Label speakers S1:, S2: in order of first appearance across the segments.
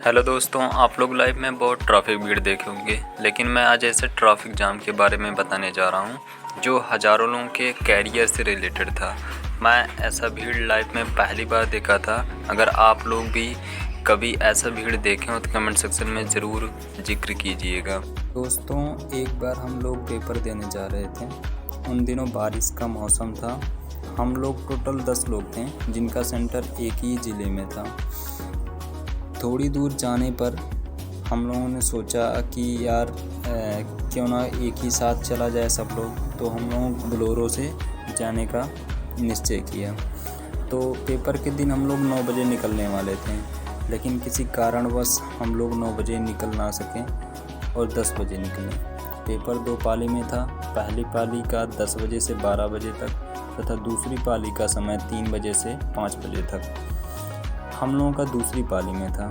S1: Hello दोस्तों, आप लोग लाइफ में बहुत ट्रैफिक भीड़ देखे होंगे, लेकिन मैं आज ऐसे ट्रैफिक जाम के बारे में बताने जा रहा हूँ जो हज़ारों लोगों के कैरियर से रिलेटेड था। मैं ऐसा भीड़ लाइफ में पहली बार देखा था। अगर आप लोग भी कभी ऐसा भीड़ देखे हो तो कमेंट सेक्शन में ज़रूर जिक्र कीजिएगा।
S2: दोस्तों, एक बार हम लोग पेपर देने जा रहे थे। उन दिनों बारिश का मौसम था। हम लोग टोटल 10 लोग थे जिनका सेंटर एक ही ज़िले में था। थोड़ी दूर जाने पर हम लोगों ने सोचा कि यार क्यों ना एक ही साथ चला जाए सब लोग। तो हम लोगों बोलेरो से जाने का निश्चय किया। तो पेपर के दिन हम लोग 9 बजे निकलने वाले थे, लेकिन किसी कारणवश हम लोग 9 बजे निकल ना सके और 10 बजे निकले। पेपर 2 पाली में था। पहली पाली का 10 बजे से 12 बजे तक तथा दूसरी पाली का समय 3 बजे से 5 बजे तक। हम लोगों का दूसरी पाली में था।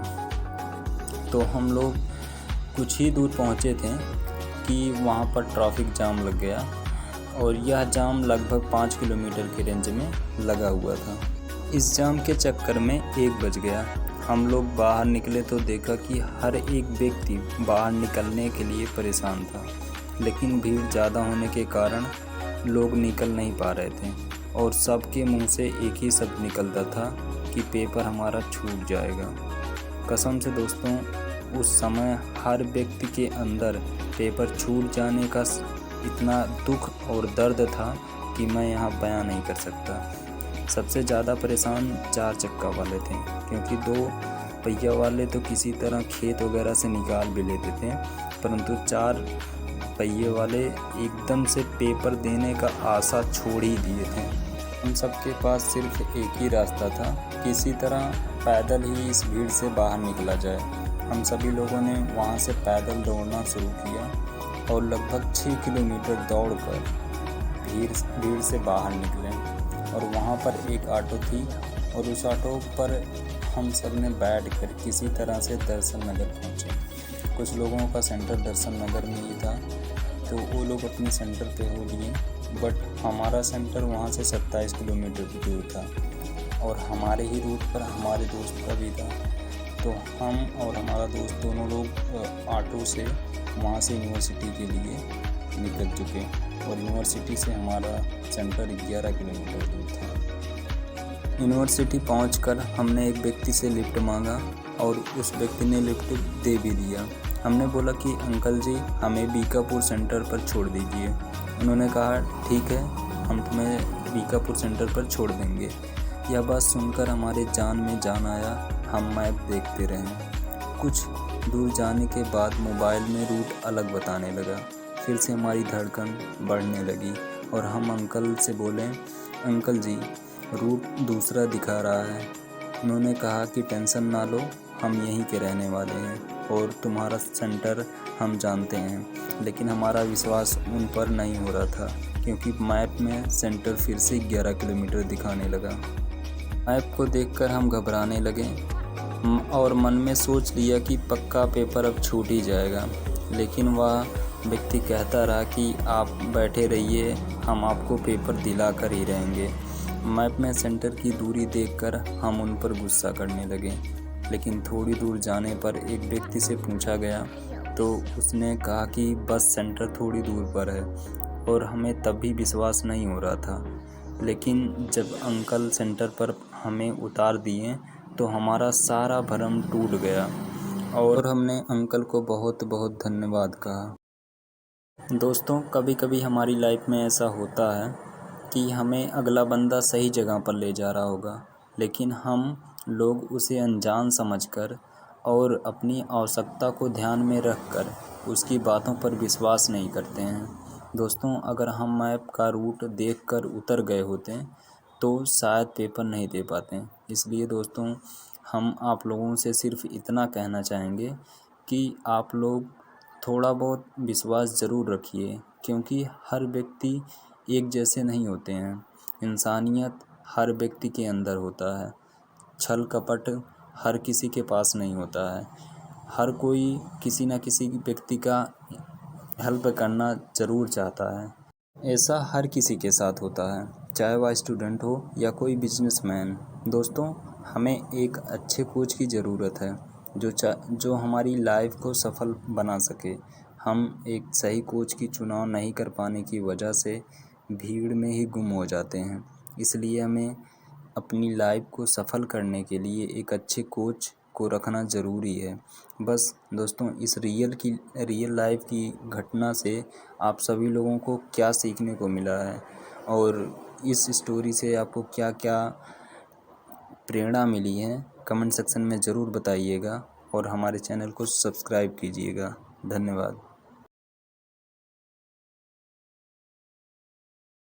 S2: तो हम लोग कुछ ही दूर पहुँचे थे कि वहाँ पर ट्रैफिक जाम लग गया और यह जाम लगभग 5 किलोमीटर के रेंज में लगा हुआ था। इस जाम के चक्कर में 1 बज गया। हम लोग बाहर निकले तो देखा कि हर एक व्यक्ति बाहर निकलने के लिए परेशान था, लेकिन भीड़ ज़्यादा होने के कारण लोग निकल नहीं पा रहे थे और सबके मुंह से एक ही शब्द निकलता था कि पेपर हमारा छूट जाएगा। कसम से दोस्तों, उस समय हर व्यक्ति के अंदर पेपर छूट जाने का इतना दुख और दर्द था कि मैं यहाँ बयां नहीं कर सकता। सबसे ज़्यादा परेशान 4 चक्का वाले थे, क्योंकि 2 पहिया वाले तो किसी तरह खेत वगैरह से निकाल भी लेते थे, परंतु 4 पहिए वाले एकदम से पेपर देने का आशा छोड़ ही दिए थे। हम सबके पास सिर्फ एक ही रास्ता था, किसी तरह पैदल ही इस भीड़ से बाहर निकला जाए। हम सभी लोगों ने वहाँ से पैदल दौड़ना शुरू किया और लगभग 6 किलोमीटर दौड़कर भीड़ से बाहर निकले। और वहाँ पर एक ऑटो थी और उस ऑटो पर हम सब ने बैठकर किसी तरह से दर्शन नगर पहुँचे। कुछ लोगों का सेंटर दर्शन नगर में ही था, तो वो लोग अपने सेंटर पे हो लिए, बट हमारा सेंटर वहाँ से 27 किलोमीटर दूर था और हमारे ही रूट पर हमारे दोस्त का भी था। तो हम और हमारा दोस्त दोनों लोग ऑटो से वहाँ से यूनिवर्सिटी के लिए निकल चुके और यूनिवर्सिटी से हमारा सेंटर 11 किलोमीटर दूर था। यूनिवर्सिटी पहुंचकर हमने एक व्यक्ति से लिफ्ट मांगा और उस व्यक्ति ने लिफ्ट दे भी दिया। हमने बोला कि अंकल जी, हमें बीकापुर सेंटर पर छोड़ दीजिए। उन्होंने कहा ठीक है, हम तुम्हें बीकापुर सेंटर पर छोड़ देंगे। यह बात सुनकर हमारे जान में जान आया। हम मैप देखते रहे। कुछ दूर जाने के बाद मोबाइल में रूट अलग बताने लगा। फिर से हमारी धड़कन बढ़ने लगी और हम अंकल से बोले, अंकल जी, रूट दूसरा दिखा रहा है। उन्होंने कहा कि टेंशन ना लो, हम यहीं के रहने वाले हैं और तुम्हारा सेंटर हम जानते हैं। लेकिन हमारा विश्वास उन पर नहीं हो रहा था, क्योंकि मैप में सेंटर फिर से 11 किलोमीटर दिखाने लगा। मैप को देखकर हम घबराने लगे और मन में सोच लिया कि पक्का पेपर अब छूट ही जाएगा। लेकिन वह व्यक्ति कहता रहा कि आप बैठे रहिए, हम आपको पेपर दिला कर ही रहेंगे। मैप में सेंटर की दूरी देखकर हम उन पर गुस्सा करने लगे। लेकिन थोड़ी दूर जाने पर एक व्यक्ति से पूछा गया तो उसने कहा कि बस सेंटर थोड़ी दूर पर है, और हमें तब भी विश्वास नहीं हो रहा था। लेकिन जब अंकल सेंटर पर हमें उतार दिए तो हमारा सारा भरम टूट गया और हमने अंकल को बहुत बहुत धन्यवाद कहा। दोस्तों, कभी कभी हमारी लाइफ में ऐसा होता है कि हमें अगला बंदा सही जगह पर ले जा रहा होगा, लेकिन हम लोग उसे अनजान समझकर और अपनी आवश्यकता को ध्यान में रखकर उसकी बातों पर विश्वास नहीं करते हैं। दोस्तों, अगर हम मैप का रूट देखकर उतर गए होते तो शायद पेपर नहीं दे पाते। इसलिए दोस्तों, हम आप लोगों से सिर्फ इतना कहना चाहेंगे कि आप लोग थोड़ा बहुत विश्वास ज़रूर रखिए, क्योंकि हर व्यक्ति एक जैसे नहीं होते हैं। इंसानियत हर व्यक्ति के अंदर होता है। छल कपट हर किसी के पास नहीं होता है। हर कोई किसी न किसी व्यक्ति का हेल्प करना ज़रूर चाहता है। ऐसा हर किसी के साथ होता है, चाहे वह स्टूडेंट हो या कोई बिजनेसमैन। दोस्तों, हमें एक अच्छे कोच की ज़रूरत है। जो हमारी लाइफ को सफल बना सके। हम एक सही कोच की चुनाव नहीं कर पाने की वजह से भीड़ में ही गुम हो जाते हैं। इसलिए हमें अपनी लाइफ को सफल करने के लिए एक अच्छे कोच को रखना ज़रूरी है। बस दोस्तों, इस रियल लाइफ की घटना से आप सभी लोगों को क्या सीखने को मिला है और इस स्टोरी से आपको क्या क्या प्रेरणा मिली है, कमेंट सेक्शन में ज़रूर बताइएगा और हमारे चैनल को सब्सक्राइब कीजिएगा। धन्यवाद।